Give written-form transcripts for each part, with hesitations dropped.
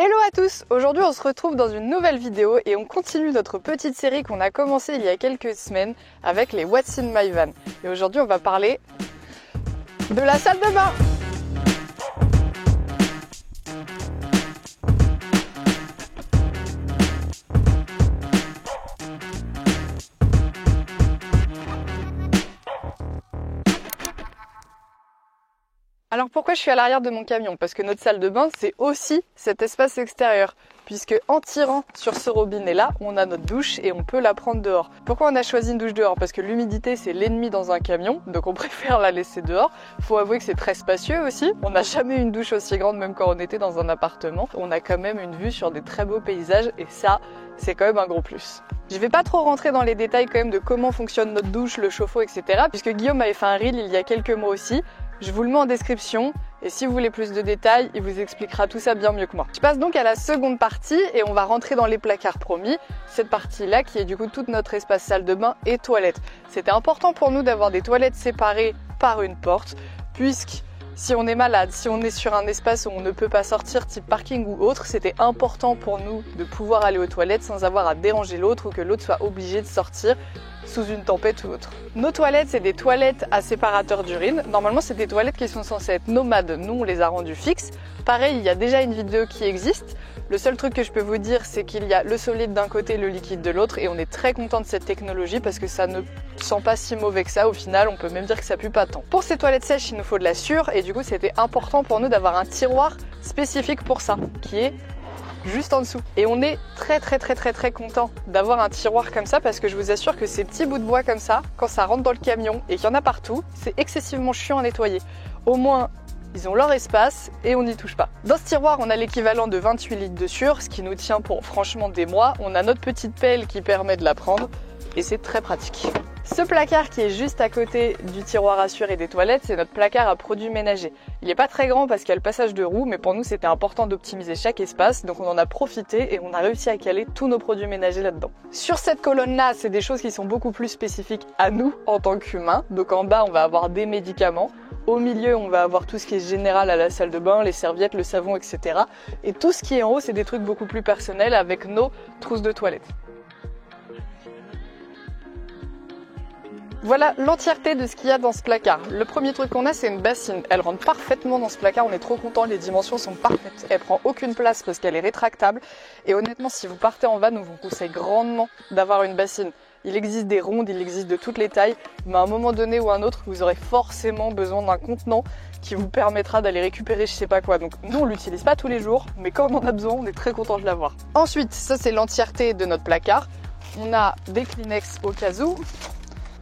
Hello à tous! Aujourd'hui on se retrouve dans une nouvelle vidéo et on continue notre petite série qu'on a commencé il y a quelques semaines avec les What's in my van. Et aujourd'hui on va parler de la salle de bain! Alors pourquoi je suis à l'arrière de mon camion? Parce que notre salle de bain, c'est aussi cet espace extérieur. Puisque en tirant sur ce robinet-là, on a notre douche et on peut la prendre dehors. Pourquoi on a choisi une douche dehors? Parce que l'humidité, c'est l'ennemi dans un camion, donc on préfère la laisser dehors. Faut avouer que c'est très spacieux aussi. On n'a jamais eu une douche aussi grande, même quand on était dans un appartement. On a quand même une vue sur des très beaux paysages et ça, c'est quand même un gros plus. Je vais pas trop rentrer dans les détails quand même de comment fonctionne notre douche, le chauffe-eau, etc. Puisque Guillaume avait fait un reel il y a quelques mois aussi. Je vous le mets en description et si vous voulez plus de détails, il vous expliquera tout ça bien mieux que moi. Je passe donc à la seconde partie et on va rentrer dans les placards promis. Cette partie-là qui est du coup toute notre espace salle de bain et toilette. C'était important pour nous d'avoir des toilettes séparées par une porte puisque si on est malade, si on est sur un espace où on ne peut pas sortir, type parking ou autre, c'était important pour nous de pouvoir aller aux toilettes sans avoir à déranger l'autre ou que l'autre soit obligé de sortir sous une tempête ou autre. Nos toilettes, c'est des toilettes à séparateur d'urine. Normalement, c'est des toilettes qui sont censées être nomades. Nous, on les a rendues fixes. Pareil, il y a déjà une vidéo qui existe. Le seul truc que je peux vous dire, c'est qu'il y a le solide d'un côté, le liquide de l'autre. Et on est très content de cette technologie parce que ça ne sent pas si mauvais que ça. Au final, on peut même dire que ça pue pas tant. Pour ces toilettes sèches, il nous faut de la sûre. Et du coup, c'était important pour nous d'avoir un tiroir spécifique pour ça, qui est juste en dessous. Et on est très content d'avoir un tiroir comme ça parce que je vous assure que ces petits bouts de bois comme ça, quand ça rentre dans le camion et qu'il y en a partout, c'est excessivement chiant à nettoyer. Au moins, ils ont leur espace et on n'y touche pas. Dans ce tiroir, on a l'équivalent de 28 litres de sûre, ce qui nous tient pour franchement des mois. On a notre petite pelle qui permet de la prendre et c'est très pratique. Ce placard qui est juste à côté du tiroir à sûre et des toilettes, c'est notre placard à produits ménagers. Il n'est pas très grand parce qu'il y a le passage de roue, mais pour nous c'était important d'optimiser chaque espace, donc on en a profité et on a réussi à caler tous nos produits ménagers là-dedans. Sur cette colonne-là, c'est des choses qui sont beaucoup plus spécifiques à nous en tant qu'humains. Donc en bas, on va avoir des médicaments. Au milieu, on va avoir tout ce qui est général à la salle de bain, les serviettes, le savon, etc. Et tout ce qui est en haut, c'est des trucs beaucoup plus personnels avec nos trousses de toilette. Voilà l'entièreté de ce qu'il y a dans ce placard. Le premier truc qu'on a, c'est une bassine. Elle rentre parfaitement dans ce placard, on est trop content, les dimensions sont parfaites. Elle prend aucune place parce qu'elle est rétractable. Et honnêtement, si vous partez en van, on vous conseille grandement d'avoir une bassine. Il existe des rondes, il existe de toutes les tailles, mais à un moment donné ou un autre, vous aurez forcément besoin d'un contenant qui vous permettra d'aller récupérer je sais pas quoi. Donc nous, on l'utilise pas tous les jours, mais quand on en a besoin, on est très content de l'avoir. Ensuite, ça c'est l'entièreté de notre placard. On a des Kleenex au cas où.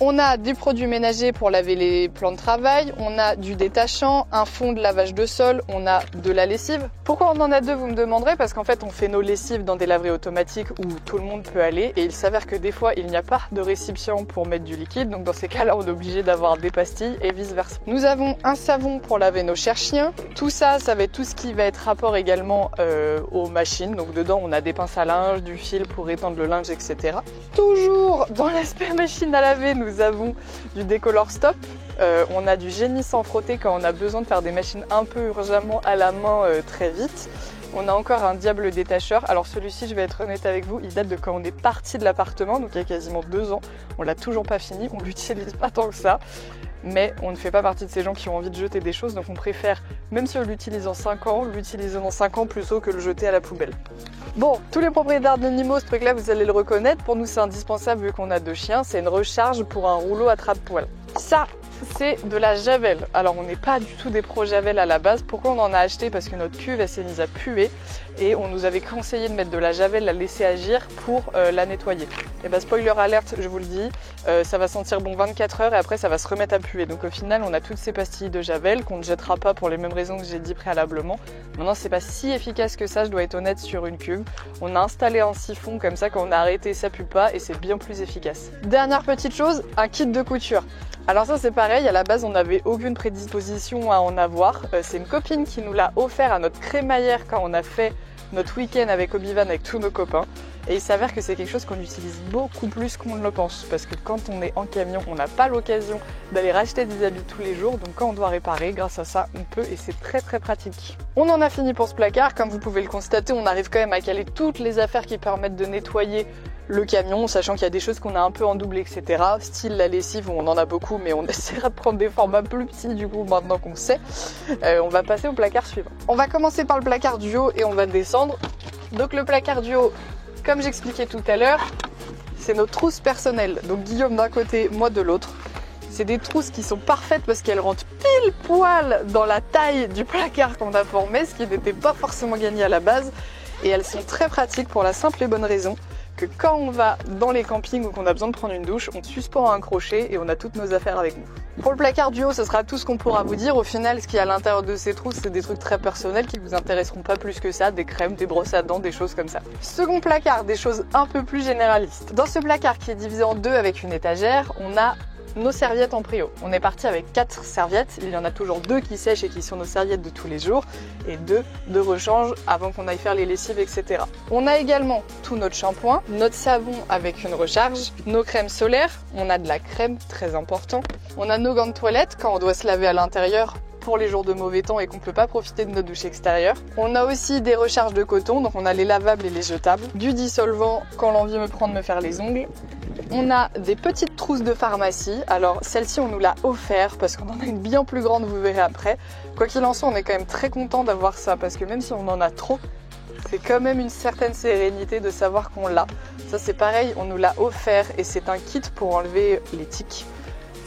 On a des produits ménagers pour laver les plans de travail, on a du détachant, un fond de lavage de sol, on a de la lessive. Pourquoi on en a deux, vous me demanderez? Parce qu'en fait, on fait nos lessives dans des laveries automatiques où tout le monde peut aller. Et il s'avère que des fois, il n'y a pas de récipient pour mettre du liquide. Donc dans ces cas-là, on est obligé d'avoir des pastilles et vice-versa. Nous avons un savon pour laver nos chers chiens. Tout ça, ça va être tout ce qui va être rapport également aux machines. Donc dedans, on a des pinces à linge, du fil pour étendre le linge, etc. Toujours dans l'aspect machine à laver, nous avons du décolore stop, on a du génie sans frotter quand on a besoin de faire des machines un peu urgemment à la main très vite. On a encore un diable détacheur. Alors celui-ci, je vais être honnête avec vous, il date de quand on est parti de l'appartement, donc il y a quasiment 2 ans. On l'a toujours pas fini, on l'utilise pas tant que ça. Mais on ne fait pas partie de ces gens qui ont envie de jeter des choses, donc on préfère, même si on l'utilise en 5 ans, l'utiliser dans 5 ans plutôt que le jeter à la poubelle. Bon, tous les propriétaires d'animaux, ce truc-là, vous allez le reconnaître. Pour nous, c'est indispensable vu qu'on a 2 chiens. C'est une recharge pour un rouleau attrape-poêle. Ça, c'est de la javel. Alors, on n'est pas du tout des pro javel à la base. Pourquoi on en a acheté? Parce que notre cuve, elle s'est mise à puer. Et on nous avait conseillé de mettre de la javel, la laisser agir pour la nettoyer. Et bah, spoiler alerte, je vous le dis, ça va sentir bon 24 heures et après, ça va se remettre à puer. Donc au final, on a toutes ces pastilles de javel qu'on ne jettera pas pour les mêmes raisons que j'ai dit préalablement. Maintenant, c'est pas si efficace que ça, je dois être honnête, sur une cuve. On a installé un siphon comme ça, quand on a arrêté, ça pue pas et c'est bien plus efficace. Dernière petite chose, un kit de couture. Alors ça c'est pareil, à la base on n'avait aucune prédisposition à en avoir. C'est une copine qui nous l'a offert à notre crémaillère quand on a fait notre week-end avec Obi-Wan avec tous nos copains. Et il s'avère que c'est quelque chose qu'on utilise beaucoup plus qu'on ne le pense. Parce que quand on est en camion, on n'a pas l'occasion d'aller racheter des habits tous les jours. Donc quand on doit réparer, grâce à ça, on peut et c'est très très pratique. On en a fini pour ce placard. Comme vous pouvez le constater, on arrive quand même à caler toutes les affaires qui permettent de nettoyer le camion, sachant qu'il y a des choses qu'on a un peu en double, etc. Style la lessive, où on en a beaucoup, mais on essaiera de prendre des formats plus petits du coup maintenant qu'on sait. On va passer au placard suivant. On va commencer par le placard du haut et on va descendre. Donc le placard du haut, comme j'expliquais tout à l'heure, c'est nos trousses personnelles. Donc Guillaume d'un côté, moi de l'autre. C'est des trousses qui sont parfaites parce qu'elles rentrent pile poil dans la taille du placard qu'on a formé, ce qui n'était pas forcément gagné à la base. Et elles sont très pratiques pour la simple et bonne raison que quand on va dans les campings ou qu'on a besoin de prendre une douche, on suspend un crochet et on a toutes nos affaires avec nous. Pour le placard du haut, ce sera tout ce qu'on pourra vous dire. Au final, ce qu'il y a à l'intérieur de ces trousses, c'est des trucs très personnels qui vous intéresseront pas plus que ça, des crèmes, des brosses à dents, des choses comme ça. Second placard, des choses un peu plus généralistes. Dans ce placard qui est divisé en deux avec une étagère, on a nos serviettes en prio. On est parti avec 4 serviettes, il y en a toujours 2 qui sèchent et qui sont nos serviettes de tous les jours et 2 de rechange avant qu'on aille faire les lessives, etc. On a également tout notre shampoing, notre savon avec une recharge, nos crèmes solaires, on a de la crème, très important. On a nos gants de toilette quand on doit se laver à l'intérieur pour les jours de mauvais temps et qu'on ne peut pas profiter de notre douche extérieure. On a aussi des recharges de coton, donc on a les lavables et les jetables, du dissolvant quand l'envie me prend de me faire les ongles. On a des petites trousses de pharmacie. Alors celle-ci on nous l'a offert parce qu'on en a une bien plus grande, vous verrez après. Quoi qu'il en soit, on est quand même très content d'avoir ça parce que même si on en a trop, c'est quand même une certaine sérénité de savoir qu'on l'a. Ça c'est pareil, on nous l'a offert et c'est un kit pour enlever les tiques.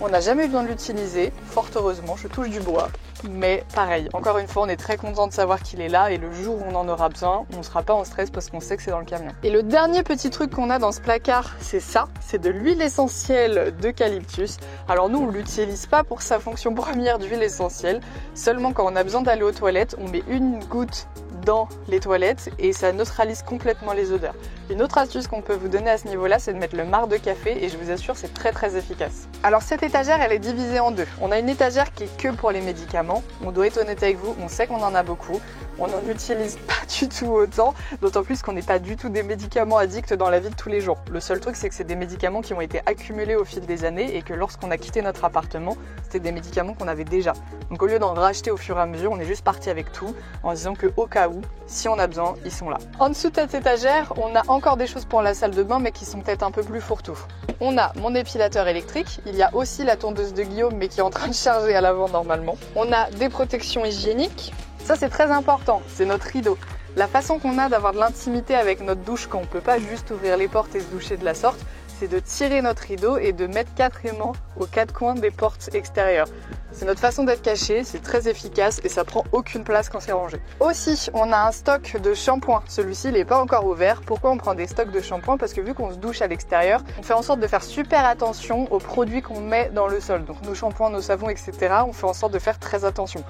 On n'a jamais eu besoin de l'utiliser, fort heureusement, je touche du bois. Mais pareil, encore une fois, on est très content de savoir qu'il est là et le jour où on en aura besoin, on ne sera pas en stress parce qu'on sait que c'est dans le camion. Et le dernier petit truc qu'on a dans ce placard, c'est ça, c'est de l'huile essentielle d'eucalyptus. Alors nous, on l'utilise pas pour sa fonction première d'huile essentielle, seulement quand on a besoin d'aller aux toilettes, on met une goutte dans les toilettes et ça neutralise complètement les odeurs. Une autre astuce qu'on peut vous donner à ce niveau-là, c'est de mettre le marc de café et je vous assure, c'est très très efficace. Alors cette étagère, elle est divisée en deux. On a une étagère qui est que pour les médicaments. On doit être honnête avec vous, on sait qu'on en a beaucoup. On n'en utilise pas du tout autant, d'autant plus qu'on n'est pas du tout des médicaments addicts dans la vie de tous les jours. Le seul truc, c'est que c'est des médicaments qui ont été accumulés au fil des années et que lorsqu'on a quitté notre appartement, c'était des médicaments qu'on avait déjà. Donc au lieu d'en racheter au fur et à mesure, on est juste parti avec tout en disant que au cas où, si on a besoin, ils sont là. En dessous de cette étagère, on a encore des choses pour la salle de bain, mais qui sont peut-être un peu plus fourre-tout. On a mon épilateur électrique, il y a aussi la tondeuse de Guillaume, mais qui est en train de charger à l'avant normalement. On a des protections hygiéniques. Ça c'est très important, c'est notre rideau. La façon qu'on a d'avoir de l'intimité avec notre douche quand on ne peut pas juste ouvrir les portes et se doucher de la sorte, c'est de tirer notre rideau et de mettre 4 aimants aux 4 coins des portes extérieures. C'est notre façon d'être caché, c'est très efficace et ça prend aucune place quand c'est rangé. Aussi, on a un stock de shampoing. Celui-ci, il n'est pas encore ouvert. Pourquoi on prend des stocks de shampoing? Parce que vu qu'on se douche à l'extérieur, on fait en sorte de faire super attention aux produits qu'on met dans le sol. Donc nos shampoings, nos savons, etc. On fait en sorte de faire très attention.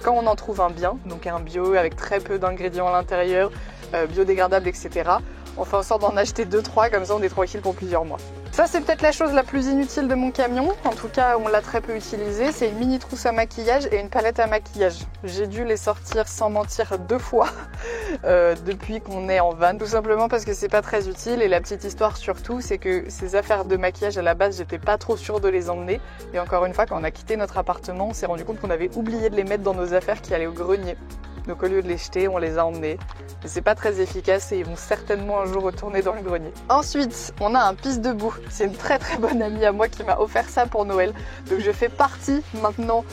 Quand on en trouve un bien, donc un bio avec très peu d'ingrédients à l'intérieur, biodégradable, etc., on fait en sorte d'en acheter 2-3, comme ça on est tranquille pour plusieurs mois. Ça c'est peut-être la chose la plus inutile de mon camion, en tout cas on l'a très peu utilisé, c'est une mini trousse à maquillage et une palette à maquillage. J'ai dû les sortir sans mentir 2 fois depuis qu'on est en van, tout simplement parce que c'est pas très utile et la petite histoire surtout c'est que ces affaires de maquillage à la base j'étais pas trop sûre de les emmener et encore une fois quand on a quitté notre appartement on s'est rendu compte qu'on avait oublié de les mettre dans nos affaires qui allaient au grenier. Donc au lieu de les jeter, on les a emmenés. Mais c'est pas très efficace et ils vont certainement un jour retourner dans le grenier. Ensuite, on a un pisse debout. C'est une très très bonne amie à moi qui m'a offert ça pour Noël. Donc je fais partie maintenant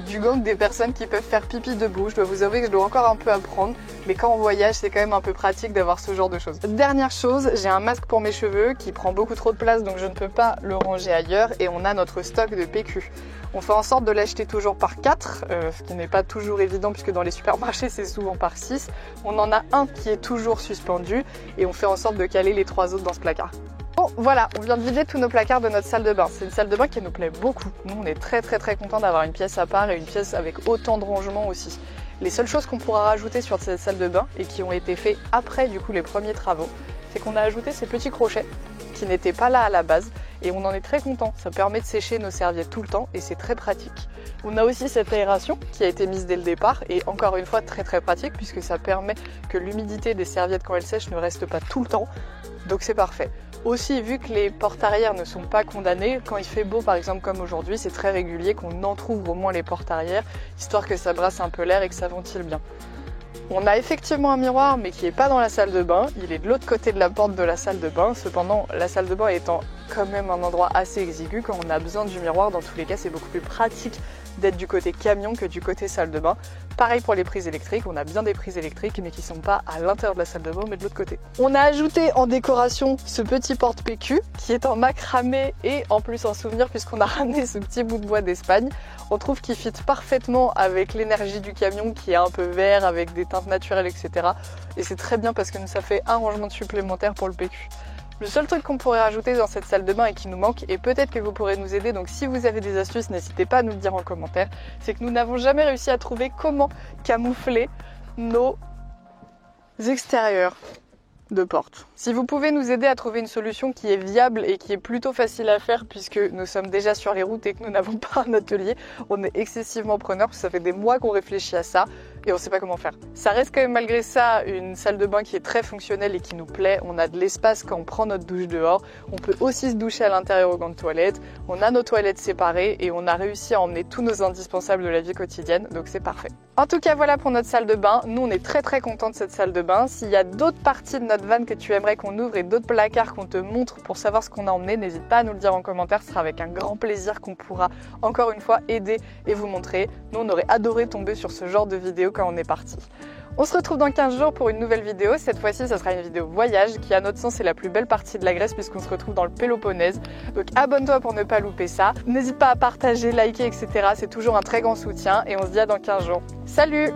du gang des personnes qui peuvent faire pipi debout. Je dois vous avouer que je dois encore un peu apprendre. Mais quand on voyage, c'est quand même un peu pratique d'avoir ce genre de choses. Dernière chose, j'ai un masque pour mes cheveux qui prend beaucoup trop de place donc je ne peux pas le ranger ailleurs. Et on a notre stock de PQ. On fait en sorte de l'acheter toujours par 4, ce qui n'est pas toujours évident puisque dans les supermarchés c'est souvent par 6. On en a un qui est toujours suspendu et on fait en sorte de caler les 3 autres dans ce placard. Bon voilà, on vient de vider tous nos placards de notre salle de bain. C'est une salle de bain qui nous plaît beaucoup. Nous on est très contents d'avoir une pièce à part et une pièce avec autant de rangement aussi. Les seules choses qu'on pourra rajouter sur cette salle de bain et qui ont été faites après du coup les premiers travaux, c'est qu'on a ajouté ces petits crochets qui n'étaient pas là à la base et on en est très content. Ça permet de sécher nos serviettes tout le temps et c'est très pratique. On a aussi cette aération qui a été mise dès le départ et encore une fois très pratique puisque ça permet que l'humidité des serviettes quand elles sèchent ne reste pas tout le temps. Donc c'est parfait. Aussi, vu que les portes arrière ne sont pas condamnées, quand il fait beau par exemple comme aujourd'hui, c'est très régulier qu'on entrouvre au moins les portes arrière, histoire que ça brasse un peu l'air et que ça ventile bien. On a effectivement un miroir mais qui n'est pas dans la salle de bain, il est de l'autre côté de la porte de la salle de bain. Cependant, la salle de bain étant quand même un endroit assez exigu, quand on a besoin du miroir, dans tous les cas c'est beaucoup plus pratique d'être du côté camion que du côté salle de bain. Pareil pour les prises électriques, on a bien des prises électriques mais qui ne sont pas à l'intérieur de la salle de bain mais de l'autre côté. On a ajouté en décoration ce petit porte-PQ qui est en macramé et en plus en souvenir puisqu'on a ramené ce petit bout de bois d'Espagne. On trouve qu'il fit parfaitement avec l'énergie du camion qui est un peu vert avec des teintes naturelles etc. Et c'est très bien parce que ça fait un rangement supplémentaire pour le PQ. Le seul truc qu'on pourrait rajouter dans cette salle de bain et qui nous manque, et peut-être que vous pourrez nous aider, donc si vous avez des astuces, n'hésitez pas à nous le dire en commentaire, c'est que nous n'avons jamais réussi à trouver comment camoufler nos extérieurs de porte. Si vous pouvez nous aider à trouver une solution qui est viable et qui est plutôt facile à faire puisque nous sommes déjà sur les routes et que nous n'avons pas un atelier, on est excessivement preneurs parce que ça fait des mois qu'on réfléchit à ça et on ne sait pas comment faire. Ça reste quand même malgré ça une salle de bain qui est très fonctionnelle et qui nous plaît. On a de l'espace quand on prend notre douche dehors. On peut aussi se doucher à l'intérieur au gant de toilette. On a nos toilettes séparées et on a réussi à emmener tous nos indispensables de la vie quotidienne, donc c'est parfait. En tout cas, voilà pour notre salle de bain. Nous, on est très contents de cette salle de bain. S'il y a d'autres parties de notre van que tu aimerais qu'on ouvre et d'autres placards qu'on te montre pour savoir ce qu'on a emmené, n'hésite pas à nous le dire en commentaire. Ce sera avec un grand plaisir qu'on pourra encore une fois aider et vous montrer. Nous, on aurait adoré tomber sur ce genre de vidéo quand on est parti. On se retrouve dans 15 jours pour une nouvelle vidéo. Cette fois-ci, ça sera une vidéo voyage qui, à notre sens, est la plus belle partie de la Grèce puisqu'on se retrouve dans le Péloponnèse. Donc abonne-toi pour ne pas louper ça. N'hésite pas à partager, liker, etc. C'est toujours un très grand soutien et on se dit à dans 15 jours. Salut!